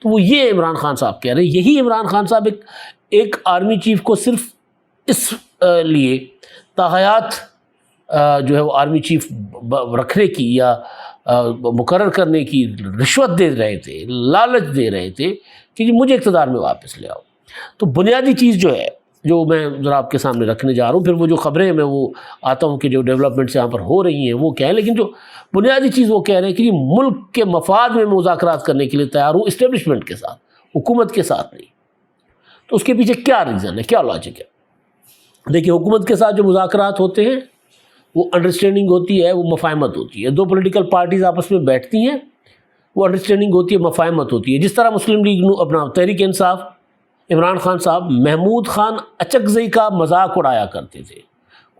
تو وہ یہ عمران خان صاحب کہہ رہے ہیں. یہی عمران خان صاحب ایک آرمی چیف کو صرف اس لیے تاحیات جو ہے وہ آرمی چیف رکھنے کی یا مقرر کرنے کی رشوت دے رہے تھے، لالچ دے رہے تھے کہ جی مجھے اقتدار میں واپس لے آؤ. تو بنیادی چیز جو ہے جو میں ذرا آپ کے سامنے رکھنے جا رہا ہوں، پھر وہ جو خبریں میں وہ آتا ہوں کہ جو ڈیولپمنٹس یہاں پر ہو رہی ہیں وہ کیا ہے، لیکن جو بنیادی چیز وہ کہہ رہے ہیں کہ ملک کے مفاد میں مذاکرات کرنے کے لیے تیار ہوں، اسٹیبلشمنٹ کے ساتھ، حکومت کے ساتھ نہیں. تو اس کے پیچھے کیا ریزن ہے، کیا لاجک ہے؟ دیکھیے، حکومت کے ساتھ جو مذاکرات ہوتے ہیں وہ انڈرسٹینڈنگ ہوتی ہے، وہ مفاہمت ہوتی ہے. دو پولیٹیکل پارٹیز آپس میں بیٹھتی ہیں، وہ انڈرسٹینڈنگ ہوتی ہے، مفاہمت ہوتی ہے. جس طرح مسلم لیگ اپنا تحریک انصاف، عمران خان صاحب محمود خان اچکزئی کا مذاق اڑایا کرتے تھے.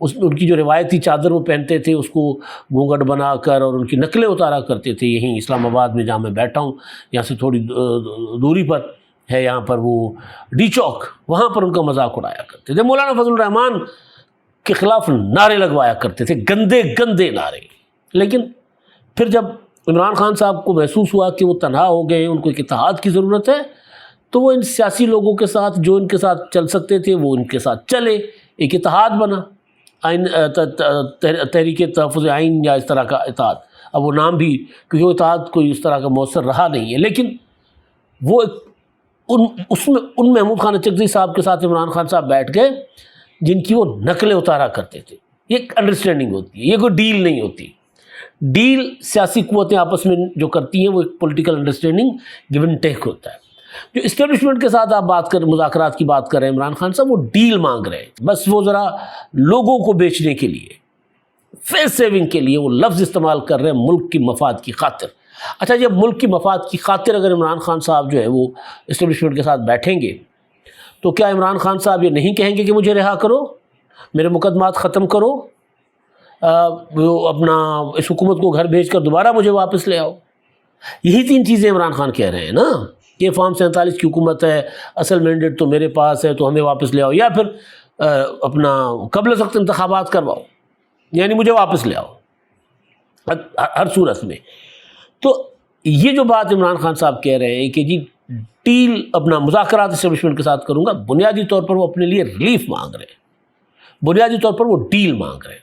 ان کی جو روایتی چادر وہ پہنتے تھے اس کو گھونگھٹ بنا کر اور ان کی نقلیں اتارا کرتے تھے. یہیں اسلام آباد میں جہاں میں بیٹھا ہوں، یہاں سے تھوڑی دوری پر ہے یہاں پر وہ ڈی چوک، وہاں پر ان کا مذاق اڑایا کرتے تھے. مولانا فضل الرحمان کے خلاف نعرے لگوایا کرتے تھے، گندے گندے نعرے. لیکن پھر جب عمران خان صاحب کو محسوس ہوا کہ وہ تنہا ہو گئے، ان کو ایک اتحاد کی ضرورت ہے، تو وہ ان سیاسی لوگوں کے ساتھ جو ان کے ساتھ چل سکتے تھے وہ ان کے ساتھ چلے. ایک اتحاد بنا، آئین تحریک تحفظ آئین یا اس طرح کا اتحاد. اب وہ نام بھی، کیونکہ وہ اتحاد کوئی اس طرح کا مؤثر رہا نہیں ہے، لیکن وہ اس میں ان محمود خان اچکزئی صاحب کے ساتھ عمران خان صاحب بیٹھ گئے جن کی وہ نقلیں اتارا کرتے تھے. یہ ایک انڈرسٹینڈنگ ہوتی ہے، یہ کوئی ڈیل نہیں ہوتی. ڈیل سیاسی قوتیں آپس میں جو کرتی ہیں وہ ایک political understanding give and take ہوتا ہے. جو اسٹیبلشمنٹ کے ساتھ آپ بات کر مذاکرات کی بات کر رہے ہیں عمران خان صاحب، وہ ڈیل مانگ رہے ہیں. بس وہ ذرا لوگوں کو بیچنے کے لیے، فیس سیونگ کے لیے وہ لفظ استعمال کر رہے ہیں، ملک کی مفاد کی خاطر. اچھا، جب ملک کی مفاد کی خاطر اگر عمران خان صاحب جو ہے وہ اسٹیبلشمنٹ کے ساتھ بیٹھیں گے تو کیا عمران خان صاحب یہ نہیں کہیں گے کہ مجھے رہا کرو، میرے مقدمات ختم کرو، وہ اپنا اس حکومت کو گھر بھیج کر دوبارہ مجھے واپس لے آؤ؟ یہی تین چیزیں عمران خان کہہ رہے ہیں نا، کہ فارم 47 کی حکومت ہے، اصل مینڈیٹ تو میرے پاس ہے، تو ہمیں واپس لے آؤ، یا پھر اپنا قبل از وقت انتخابات کرواؤ، یعنی مجھے واپس لے آؤ ہر صورت میں. تو یہ جو بات عمران خان صاحب کہہ رہے ہیں کہ جی ڈیل اپنا مذاکرات اسٹیبلشمنٹ کے ساتھ کروں گا، بنیادی طور پر وہ اپنے لیے ریلیف مانگ رہے ہیں، بنیادی طور پر وہ ڈیل مانگ رہے ہیں.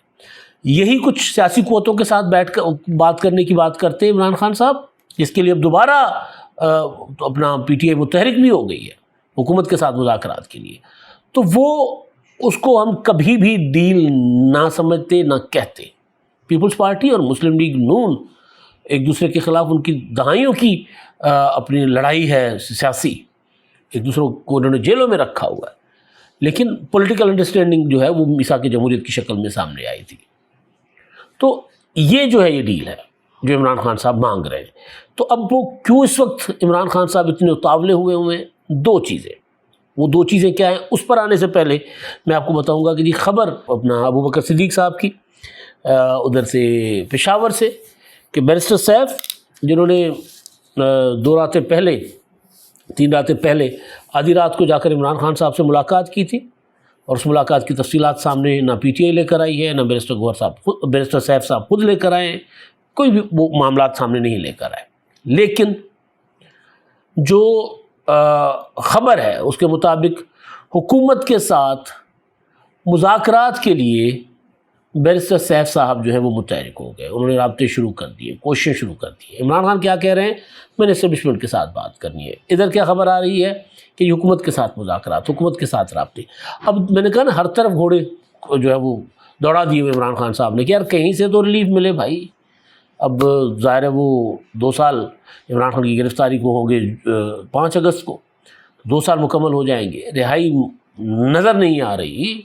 یہی کچھ سیاسی قوتوں کے ساتھ بیٹھ کر بات کرنے کی بات کرتے ہیں عمران خان صاحب، جس کے لیے اب دوبارہ اپنا پی ٹی آئی متحرک بھی ہو گئی ہے حکومت کے ساتھ مذاکرات کے لیے. تو وہ اس کو ہم کبھی بھی ڈیل نہ سمجھتے نہ کہتے. پیپلز پارٹی اور مسلم لیگ نون ایک دوسرے کے خلاف ان کی دہائیوں کی اپنی لڑائی ہے سیاسی، ایک دوسرے کو انہوں نے جیلوں میں رکھا ہوا ہے، لیکن پولیٹیکل انڈرسٹینڈنگ جو ہے وہ میثاق جمہوریت کی شکل میں سامنے آئی تھی. تو یہ جو ہے یہ ڈیل ہے جو عمران خان صاحب مانگ رہے ہیں. تو اب وہ کیوں اس وقت عمران خان صاحب اتنے اتاولے ہوئے ہیں؟ دو چیزیں. وہ دو چیزیں کیا ہیں؟ اس پر آنے سے پہلے میں آپ کو بتاؤں گا کہ جی خبر اپنا ابو بکر صدیق صاحب کی ادھر سے پشاور سے، کہ بیرسٹر سیف جنہوں نے 2 راتیں پہلے 3 راتیں پہلے آدھی رات کو جا کر عمران خان صاحب سے ملاقات کی تھی، اور اس ملاقات کی تفصیلات سامنے نہ پی ٹی آئی لے کر آئی ہے، نہ بیرسٹر سیف صاحب خود لے کر آئے ہیں، کوئی بھی وہ معاملات سامنے نہیں لے کر آئے. لیکن جو خبر ہے اس کے مطابق حکومت کے ساتھ مذاکرات کے لیے بیرسٹر سیف صاحب جو ہے وہ متحرک ہو گئے، انہوں نے رابطے شروع کر دیے، کوششیں شروع کر دی. عمران خان کیا کہہ رہے ہیں؟ میں نے اسٹیبلشمنٹ کے ساتھ بات کرنی ہے. ادھر کیا خبر آ رہی ہے کہ یہ حکومت کے ساتھ مذاکرات، حکومت کے ساتھ رابطے. اب میں نے کہا نا، ہر طرف گھوڑے جو ہے وہ دوڑا دیے ہوئے عمران خان صاحب نے کہ یار کہیں سے تو ریلیف ملے بھائی. اب ظاہر ہے وہ 2 سال عمران خان کی گرفتاری کو ہوں گے 5 اگست کو، 2 سال مکمل ہو جائیں گے، رہائی نظر نہیں آ رہی.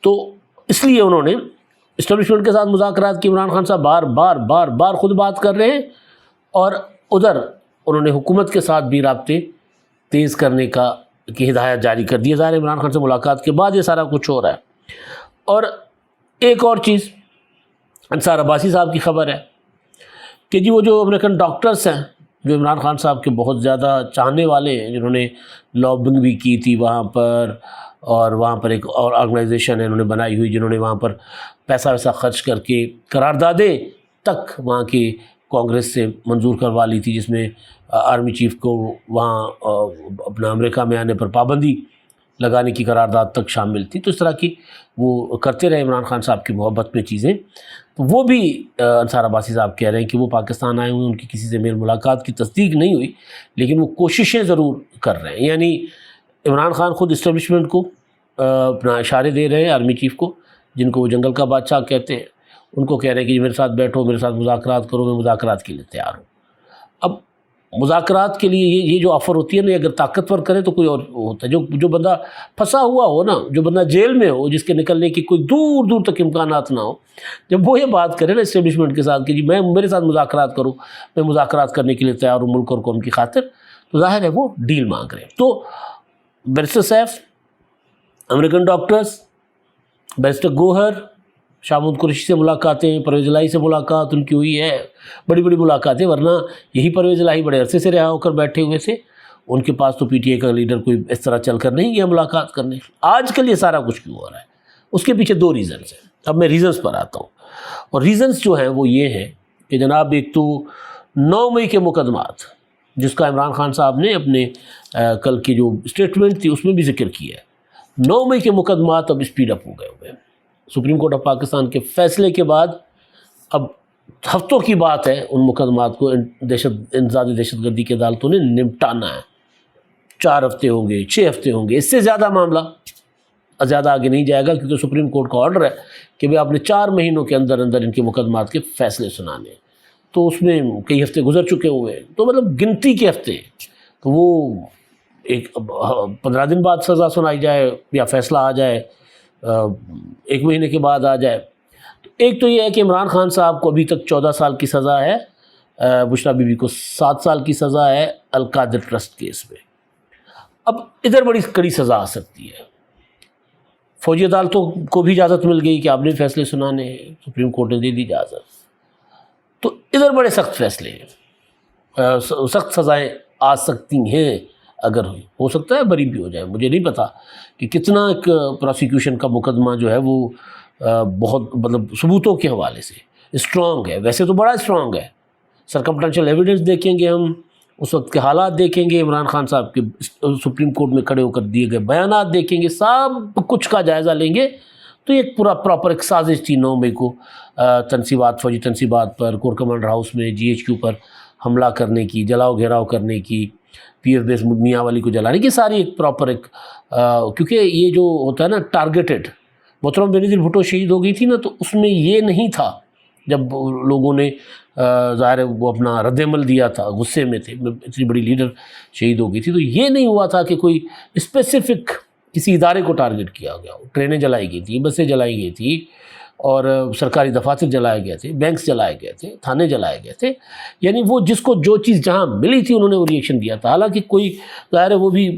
تو اس لیے انہوں نے اسٹیبلشمنٹ کے ساتھ مذاکرات کی. عمران خان صاحب بار بار بار بار خود بات کر رہے ہیں، اور ادھر انہوں نے حکومت کے ساتھ بھی رابطے تیز کرنے کی ہدایت جاری کر دی. ظاہر عمران خان سے ملاقات کے بعد یہ سارا کچھ ہو رہا ہے. اور ایک اور چیز انصار عباسی صاحب کی خبر ہے کہ جی وہ جو امریکن ڈاکٹرز ہیں جو عمران خان صاحب کے بہت زیادہ چاہنے والے ہیں، جنہوں نے لابنگ بھی کی تھی وہاں پر، اور وہاں پر ایک اور آرگنائزیشن ہے انہوں نے بنائی ہوئی جنہوں نے وہاں پر پیسہ ویسا خرچ کر کے قراردادیں تک وہاں کے کانگریس سے منظور کروا لی تھی، جس میں آرمی چیف کو وہاں اپنا امریکہ میں آنے پر پابندی لگانے کی قرارداد تک شامل تھی۔ تو اس طرح کی وہ کرتے رہے عمران خان صاحب کی محبت میں چیزیں۔ تو وہ بھی انصار عباسی صاحب کہہ رہے ہیں کہ وہ پاکستان آئے ہوئے، ان کی کسی سے میل ملاقات کی تصدیق نہیں ہوئی، لیکن وہ کوششیں ضرور کر رہے ہیں۔ یعنی عمران خان خود اسٹیبلشمنٹ کو اپنا اشارے دے رہے ہیں، آرمی چیف کو، جن کو وہ جنگل کا بادشاہ کہتے ہیں، ان کو کہہ رہے ہیں کہ میرے ساتھ بیٹھو، میرے ساتھ مذاکرات کرو، میں مذاکرات کے لیے تیار ہوں۔ اب مذاکرات کے لیے یہ جو آفر ہوتی ہے نا، اگر طاقتور کرے تو کوئی اور ہوتا ہے، جو بندہ پھنسا ہوا ہو نا، جو بندہ جیل میں ہو، جس کے نکلنے کی کوئی دور دور تک امکانات نہ ہو، جب وہ یہ بات کرے نا اسٹیبلشمنٹ کے ساتھ کہ جی میرے ساتھ مذاکرات کرو، میں مذاکرات کرنے کے لیے تیار ہوں ملک اور قوم کی خاطر، تو ظاہر ہے وہ ڈیل مانگ رہے ہیں۔ تو barrister Saif, American doctors, barrister Gohar, Shah Mahmood Qureshi سے ملاقاتیں، پرویز الہی سے ملاقات ان کی ہوئی ہے، بڑی بڑی ملاقاتیں، ورنہ یہی پرویز الہی بڑے عرصے سے رہا ہو کر بیٹھے ہوئے تھے، ان کے پاس تو پی ٹی اے کا لیڈر کوئی اس طرح چل کر نہیں گیا ملاقات کرنے۔ آج کل یہ سارا کچھ کیوں ہو رہا ہے؟ اس کے پیچھے دو ریزنز ہیں۔ اب میں ریزنز پر آتا ہوں، اور ریزنز جو ہیں وہ یہ ہیں کہ جناب ایک تو 9 مئی کے مقدمات، جس کا عمران خان صاحب نے اپنے کل کی جو اسٹیٹمنٹ تھی اس میں بھی ذکر کیا ہے، 9 مئی کے مقدمات اب اسپیڈ اپ ہو گئے ہوئے ہیں۔ سپریم کورٹ آف پاکستان کے فیصلے کے بعد اب ہفتوں کی بات ہے ان مقدمات کو انسداد دہشت گردی کی عدالتوں نے نمٹانا ہے۔ 4 ہفتے ہوں گے، 6 ہفتے ہوں گے، اس سے زیادہ معاملہ زیادہ آگے نہیں جائے گا، کیونکہ سپریم کورٹ کا آرڈر ہے کہ بھئی آپ نے 4 مہینوں کے اندر اندر ان کے مقدمات کے فیصلے سنانے ہیں۔ تو اس میں کئی ہفتے گزر چکے ہوئے ہیں، تو مطلب گنتی کے ہفتے، تو وہ ایک 15 دن بعد سزا سنائی جائے یا فیصلہ آ جائے، 1 مہینے کے بعد آ جائے۔ تو ایک تو یہ ہے کہ عمران خان صاحب کو ابھی تک 14 سال کی سزا ہے، بشریٰ بی بی کو 7 سال کی سزا ہے القادر ٹرسٹ کیس میں۔ اب ادھر بڑی کڑی سزا آ سکتی ہے۔ فوجی عدالتوں کو بھی اجازت مل گئی کہ آپ نے فیصلے سنانے ہیں، سپریم کورٹ نے دے دی اجازت، تو ادھر بڑے سخت فیصلے ہیں، سخت سزائیں آ سکتی ہیں۔ اگر ہو سکتا ہے بری بھی ہو جائے، مجھے نہیں پتا کہ کتنا ایک پروسیکیوشن کا مقدمہ جو ہے وہ بہت مطلب ثبوتوں کے حوالے سے اسٹرانگ ہے، ویسے تو بڑا اسٹرانگ ہے۔ سرکمٹینشل ایویڈنس دیکھیں گے ہم، اس وقت کے حالات دیکھیں گے، عمران خان صاحب کے سپریم کورٹ میں کھڑے ہو کر دیے گئے بیانات دیکھیں گے، سب کچھ کا جائزہ لیں گے، تو ایک پورا پراپر ایک سازش تھی 9 مئی کو تنصیبات، فوجی تنصیبات پر، کور کمانڈر ہاؤس میں جی ایچ کیو پر حملہ کرنے کی، جلاؤ گھیراؤ کرنے کی، پی ایف بیس میاں والی کو جلانے کی، ساری ایک پراپر ایک کیونکہ یہ جو ہوتا ہے نا ٹارگیٹڈ، محترم بینظیر بھٹو شہید ہو گئی تھی نا، تو اس میں یہ نہیں تھا، جب لوگوں نے ظاہر ہے وہ اپنا رد عمل دیا تھا، غصے میں تھے، اتنی بڑی لیڈر شہید ہو گئی تھی، تو یہ نہیں ہوا تھا کہ کوئی اسپیسیفک کسی ادارے کو ٹارگٹ کیا گیا ہو۔ ٹرینیں جلائی گئی تھیں، بسیں جلائی گئی تھیں، اور سرکاری دفاتر جلائے گئے تھے، بینکس جلائے گئے تھے، تھانے جلائے گئے تھے، یعنی وہ جس کو جو چیز جہاں ملی تھی انہوں نے وہ ریئیکشن دیا تھا۔ حالانکہ کوئی ظاہر ہے وہ بھی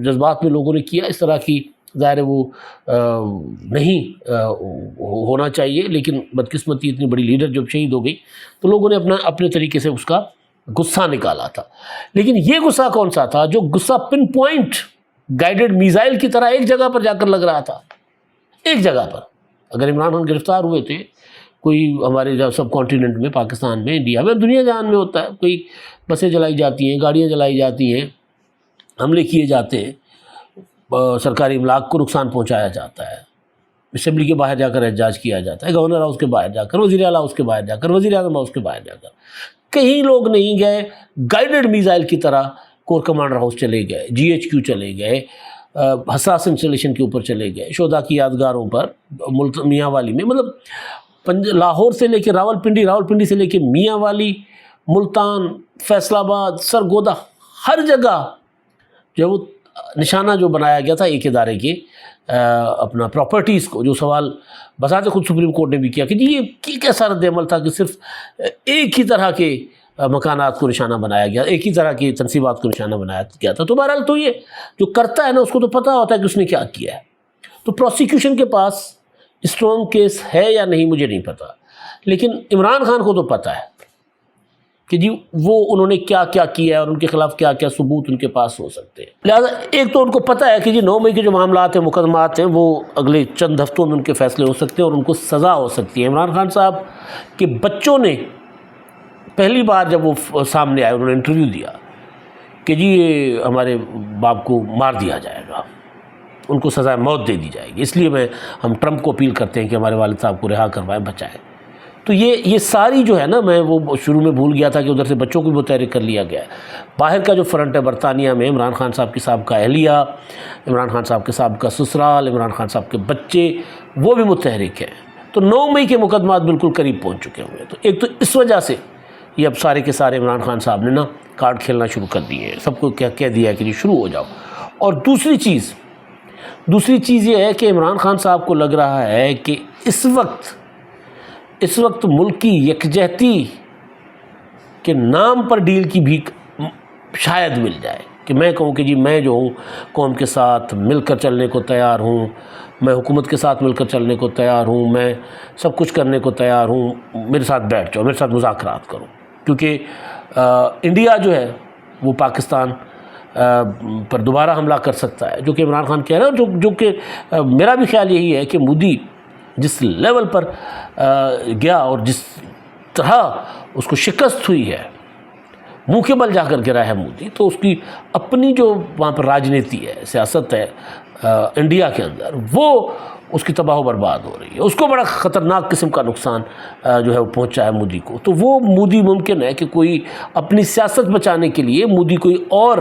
جذبات میں لوگوں نے کیا، اس طرح کی ظاہر ہے وہ نہیں ہونا چاہیے، لیکن بدقسمتی اتنی بڑی لیڈر جب شہید ہو گئی تو لوگوں نے اپنے طریقے سے اس کا غصہ نکالا تھا۔ لیکن یہ غصہ کون سا تھا؟ جو غصہ پن پوائنٹ گائیڈڈ میزائل کی طرح ایک جگہ پر جا کر لگ رہا تھا، ایک جگہ پر۔ اگر عمران خان گرفتار ہوئے تھے، کوئی ہمارے سب کانٹیننٹ میں، پاکستان میں، انڈیا میں، دنیا جہان میں ہوتا ہے، کوئی بسیں جلائی جاتی ہیں، گاڑیاں جلائی جاتی ہیں، حملے کیے جاتے ہیں، سرکاری املاک کو نقصان پہنچایا جاتا ہے، اسمبلی کے باہر جا کر احتجاج کیا جاتا ہے، گورنر ہاؤس کے باہر جا کر، وزیر اعلیٰ ہاؤس کے باہر جا کر، وزیر اعظم ہاؤس کے باہر جا کر، کہیں لوگ نہیں گئے، گائیڈڈ میزائل کی طرح کور کمانڈر ہاؤس چلے گئے، جی ایچ کیو چلے گئے، حساس انسٹالیشن کے اوپر چلے گئے، شہداء کی یادگاروں پر، میاں والی میں، مطلب لاہور سے لے کے راول پنڈی سے لے کے میاں والی، ملتان، فیصل آباد، سرگودا، ہر جگہ جو ہے وہ نشانہ جو بنایا گیا تھا ایک ادارے کے اپنا پراپرٹیز کو، جو سوال بذات خود سپریم کورٹ نے بھی کیا کہ جی یہ کیسا رد عمل تھا کہ صرف ایک ہی طرح کے مکانات کو نشانہ بنایا گیا، ایک ہی طرح کی تنصیبات کو نشانہ بنایا گیا تھا۔ تو بہرحال تو یہ جو کرتا ہے نا اس کو تو پتہ ہوتا ہے کہ اس نے کیا کیا ہے۔ تو پروسیکیوشن کے پاس اسٹرانگ کیس ہے یا نہیں مجھے نہیں پتا، لیکن عمران خان کو تو پتہ ہے کہ جی وہ انہوں نے کیا کیا کیا ہے اور ان کے خلاف کیا کیا ثبوت ان کے پاس ہو سکتے ہیں. لہٰذا ایک تو ان کو پتہ ہے کہ جی 9 مئی کے جو معاملات ہیں، مقدمات ہیں، وہ اگلے چند ہفتوں میں ان کے فیصلے ہو سکتے ہیں اور ان کو سزا ہو سکتی ہے. عمران خان صاحب کے بچوں نے پہلی بار جب وہ سامنے آئے، انہوں نے انٹرویو دیا کہ جی یہ ہمارے باپ کو مار دیا جائے گا، ان کو سزائے موت دے دی جائے گی، اس لیے ہم ٹرمپ کو اپیل کرتے ہیں کہ ہمارے والد صاحب کو رہا کروائیں، بچائیں. تو یہ ساری جو ہے نا، میں وہ شروع میں بھول گیا تھا کہ ادھر سے بچوں کو بھی متحرک کر لیا گیا ہے. باہر کا جو فرنٹ ہے برطانیہ میں، عمران خان صاحب کی سابقہ اہلیہ، عمران خان صاحب کے سابقہ سسرال، عمران خان صاحب کے بچے، وہ بھی متحرک ہیں. تو 9 مئی کے مقدمات بالکل قریب پہنچ چکے ہوں گے. تو ایک تو اس وجہ سے یہ اب سارے کے سارے عمران خان صاحب نے نا کارڈ کھیلنا شروع کر دیے ہیں، سب کو کہہ دیا ہے کہ جی شروع ہو جاؤ. اور دوسری چیز یہ ہے کہ عمران خان صاحب کو لگ رہا ہے کہ اس وقت ملک کی یکجہتی کے نام پر ڈیل کی بھیک شاید مل جائے، کہ میں کہوں کہ جی میں جو ہوں قوم کے ساتھ مل کر چلنے کو تیار ہوں، میں حکومت کے ساتھ مل کر چلنے کو تیار ہوں، میں سب کچھ کرنے کو تیار ہوں، میرے ساتھ بیٹھ جاؤ، میرے ساتھ مذاکرات کرو. کیونکہ انڈیا جو ہے وہ پاکستان پر دوبارہ حملہ کر سکتا ہے، جو کہ عمران خان کہہ رہا ہے، جو کہ میرا بھی خیال یہی ہے کہ مودی جس لیول پر گیا اور جس طرح اس کو شکست ہوئی ہے، منہ کے بل جا کر گرا ہے مودی، تو اس کی اپنی جو وہاں پر راجنیتی ہے، سیاست ہے انڈیا کے اندر، وہ اس کی تباہ و برباد ہو رہی ہے. اس کو بڑا خطرناک قسم کا نقصان جو ہے وہ پہنچا ہے مودی کو. تو وہ مودی ممکن ہے کہ کوئی اپنی سیاست بچانے کے لیے مودی کوئی اور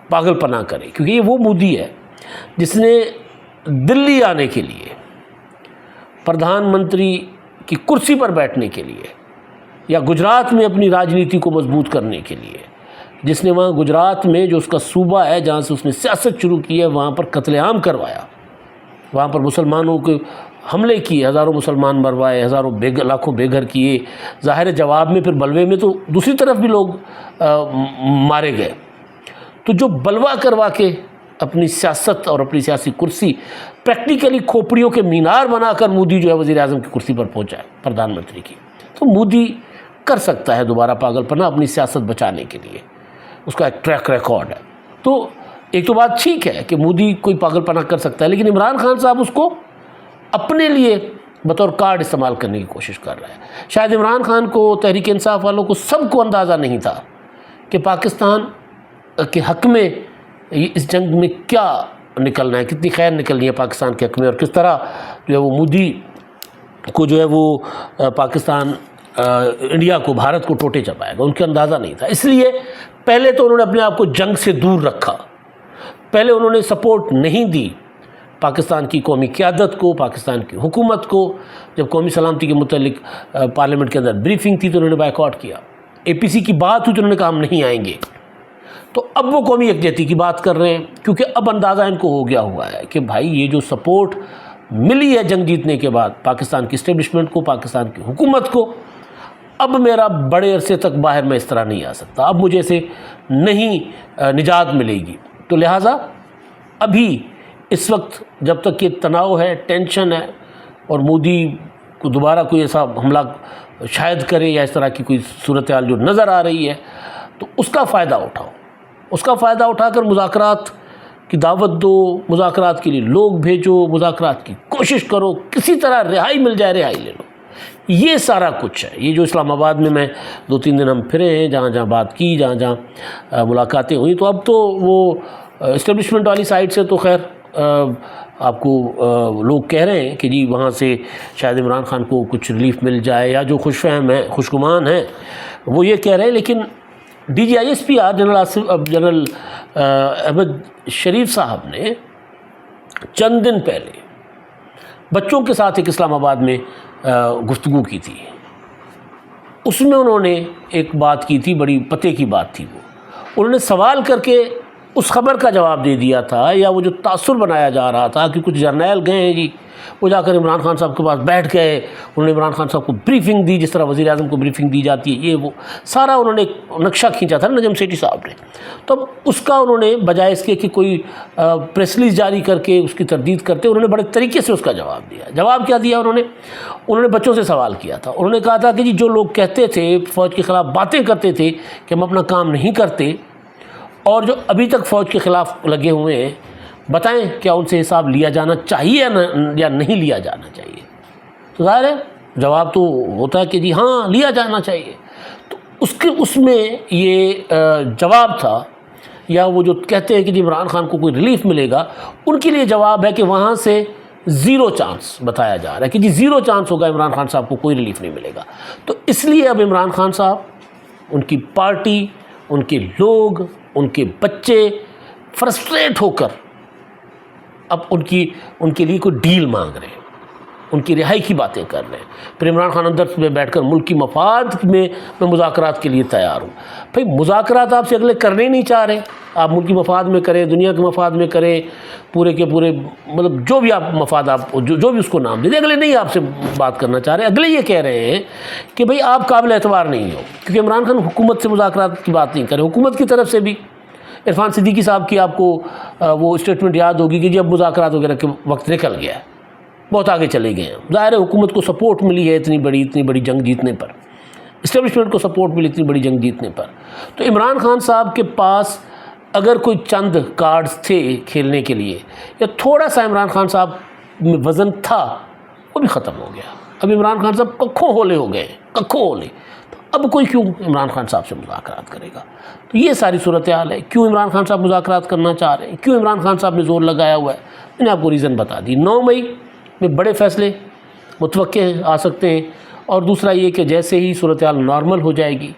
پاگل پنا کرے، کیونکہ یہ وہ مودی ہے جس نے دلی آنے کے لیے، پردھان منتری کی کرسی پر بیٹھنے کے لیے، یا گجرات میں اپنی راجنیتی کو مضبوط کرنے کے لیے، جس نے وہاں گجرات میں جو اس کا صوبہ ہے جہاں سے اس نے سیاست شروع کی ہے، وہاں پر قتل عام کروایا، وہاں پر مسلمانوں کے حملے کیے، ہزاروں مسلمان مروائے، لاکھوں بے گھر کیے. ظاہر جواب میں پھر بلوے میں تو دوسری طرف بھی لوگ مارے گئے. تو جو بلوا کروا کے اپنی سیاست اور اپنی سیاسی کرسی پریکٹیکلی کھوپڑیوں کے مینار بنا کر مودی جو ہے وزیر اعظم کی کرسی پر پہنچا ہے، پردھان منتری کی. تو مودی کر سکتا ہے دوبارہ پاگل پنا اپنی سیاست بچانے کے لیے، اس کا ایک ٹریک ریکارڈ ہے. تو ایک تو بات ٹھیک ہے کہ مودی کوئی پاگل پنا کر سکتا ہے، لیکن عمران خان صاحب اس کو اپنے لیے بطور کارڈ استعمال کرنے کی کوشش کر رہا ہے. شاید عمران خان کو، تحریک انصاف والوں کو، سب کو اندازہ نہیں تھا کہ پاکستان کے حق میں اس جنگ میں کیا نکلنا ہے، کتنی خیر نکلنی ہے پاکستان کے حق میں، اور کس طرح جو ہے وہ مودی کو جو ہے وہ پاکستان انڈیا کو، بھارت کو ٹوٹے چبائے گا. ان کے اندازہ نہیں تھا. اس لیے پہلے تو انہوں نے اپنے آپ کو جنگ سے دور رکھا، پہلے انہوں نے سپورٹ نہیں دی پاکستان کی قومی قیادت کو، پاکستان کی حکومت کو. جب قومی سلامتی کے متعلق پارلیمنٹ کے اندر بریفنگ تھی تو انہوں نے بائیکاٹ کیا. APC کی بات ہوئی تو انہوں نے کہا ہم نہیں آئیں گے. تو اب وہ قومی یکجہتی کی بات کر رہے ہیں، کیونکہ اب اندازہ ان کو ہو گیا ہوا ہے کہ بھائی یہ جو سپورٹ ملی ہے جنگ جیتنے کے بعد پاکستان کی اسٹیبلشمنٹ کو، پاکستان کی حکومت کو، اب میرا بڑے عرصے تک باہر میں اس طرح نہیں آ سکتا، اب مجھے سے نہیں نجات ملے گی. تو لہٰذا ابھی اس وقت جب تک یہ تناؤ ہے، ٹینشن ہے، اور مودی کو دوبارہ کوئی ایسا حملہ شاید کرے یا اس طرح کی کوئی صورتحال جو نظر آ رہی ہے، تو اس کا فائدہ اٹھاؤ، اس کا فائدہ اٹھا کر مذاکرات کی دعوت دو، مذاکرات کے لیے لوگ بھیجو، مذاکرات کی کوشش کرو، کسی طرح رہائی مل جائے رہائی لے لو. یہ سارا کچھ ہے. یہ جو اسلام آباد میں 2-3 دن ہم پھرے ہیں، جہاں جہاں بات کی، جہاں جہاں ملاقاتیں ہوئیں، تو اب تو وہ اسٹیبلشمنٹ والی سائڈ سے تو خیر آپ کو لوگ کہہ رہے ہیں کہ جی وہاں سے شاید عمران خان کو کچھ ریلیف مل جائے، یا جو خوش فہم ہیں، خوشگمان ہیں، وہ یہ کہہ رہے ہیں. لیکن DGISPR جنرل احمد شریف صاحب نے چند دن پہلے بچوں کے ساتھ ایک اسلام آباد میں گفتگو کی تھی. اس میں انہوں نے ایک بات کی تھی، بڑی پتے کی بات تھی. وہ انہوں نے سوال کر کے اس خبر کا جواب دے دیا تھا، یا وہ جو تاثر بنایا جا رہا تھا کہ کچھ جرنیل گئے ہیں جی، وہ جا کر عمران خان صاحب کے پاس بیٹھ گئے، انہوں نے عمران خان صاحب کو بریفنگ دی جس طرح وزیر اعظم کو بریفنگ دی جاتی ہے، یہ وہ سارا انہوں نے ایک نقشہ کھینچا تھا نجم سیٹھی صاحب نے. تو اس کا انہوں نے بجائے اس کے کہ کوئی پریس ریلیز جاری کر کے اس کی تردید کرتے، انہوں نے بڑے طریقے سے اس کا جواب دیا. جواب کیا دیا انہوں نے بچوں سے سوال کیا تھا. انہوں نے کہا تھا کہ جی جو لوگ کہتے تھے، فوج کے خلاف باتیں کرتے تھے کہ ہم اپنا کام نہیں کرتے، اور جو ابھی تک فوج کے خلاف لگے ہوئے ہیں، بتائیں کیا ان سے حساب لیا جانا چاہیے یا نہیں لیا جانا چاہیے. تو ظاہر ہے جواب تو ہوتا ہے کہ جی ہاں لیا جانا چاہیے. تو اس میں یہ جواب تھا، یا وہ جو کہتے ہیں کہ جی عمران خان کو کوئی ریلیف ملے گا، ان کے لیے جواب ہے کہ وہاں سے زیرو چانس بتایا جا رہا ہے کہ جی زیرو چانس ہوگا، عمران خان صاحب کو کوئی ریلیف نہیں ملے گا. تو اس لیے اب عمران خان صاحب، ان کی پارٹی، ان کے لوگ، ان کے بچے فرسٹریٹ ہو کر اب ان کے لیے کوئی ڈیل مانگ رہے ہیں، ان کی رہائی کی باتیں کر رہے ہیں. پھر عمران خان اندر میں بیٹھ کر ملک کی مفاد میں مذاکرات کے لیے تیار ہوں. بھائی مذاکرات آپ سے اگلے کرنے ہی نہیں چاہ رہے، آپ ملک کی مفاد میں کریں، دنیا کے مفاد میں کریں، پورے کے پورے مطلب جو بھی آپ مفاد آپ جو بھی اس کو نام دے دیں، اگلے نہیں آپ سے بات کرنا چاہ رہے. اگلے یہ کہہ رہے ہیں کہ بھئی آپ قابل اعتبار نہیں ہو، کیونکہ عمران خان حکومت سے مذاکرات کی بات نہیں کرے. حکومت کی طرف سے بھی عرفان صدیقی صاحب کی آپ کو وہ اسٹیٹمنٹ یاد ہوگی کہ جی اب مذاکرات وغیرہ کے وقت نکل گیا ہے، بہت آگے چلے گئے ہیں. ظاہر ہے حکومت کو سپورٹ ملی ہے اتنی بڑی جنگ جیتنے پر، اسٹیبلشمنٹ کو سپورٹ ملی اتنی بڑی جنگ جیتنے پر. تو عمران خان صاحب کے پاس اگر کوئی چند کارڈز تھے کھیلنے کے لیے، یا تھوڑا سا عمران خان صاحب میں وزن تھا، وہ بھی ختم ہو گیا. اب عمران خان صاحب ککھوں ہولے ہو گئے، ککھوں ہولے. اب کوئی کیوں عمران خان صاحب سے مذاکرات کرے گا؟ تو یہ ساری صورتحال ہے. کیوں عمران خان صاحب مذاکرات کرنا چاہ رہے ہیں، کیوں عمران خان صاحب نے زور لگایا ہوا ہے، میں نے آپ کو ریزن بتا دی. 9 مئی میں بڑے فیصلے متوقع آ سکتے ہیں. اور دوسرا یہ کہ جیسے ہی صورتحال نارمل ہو جائے گی،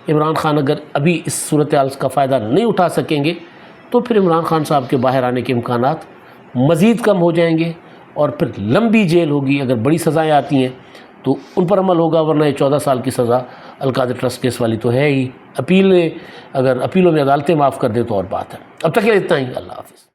عمران خان اگر ابھی اس صورتحال کا فائدہ نہیں اٹھا سکیں گے، تو پھر عمران خان صاحب کے باہر آنے کے امکانات مزید کم ہو جائیں گے، اور پھر لمبی جیل ہوگی. اگر بڑی سزائیں آتی ہیں تو ان پر عمل ہوگا، ورنہ یہ 14 سال کی سزا القادر ٹرسٹ کیس والی تو ہے ہی. اگر اپیلوں میں عدالتیں معاف کر دیں تو اور بات ہے. اب تک کے لیے اتنا ہی. اللہ حافظ.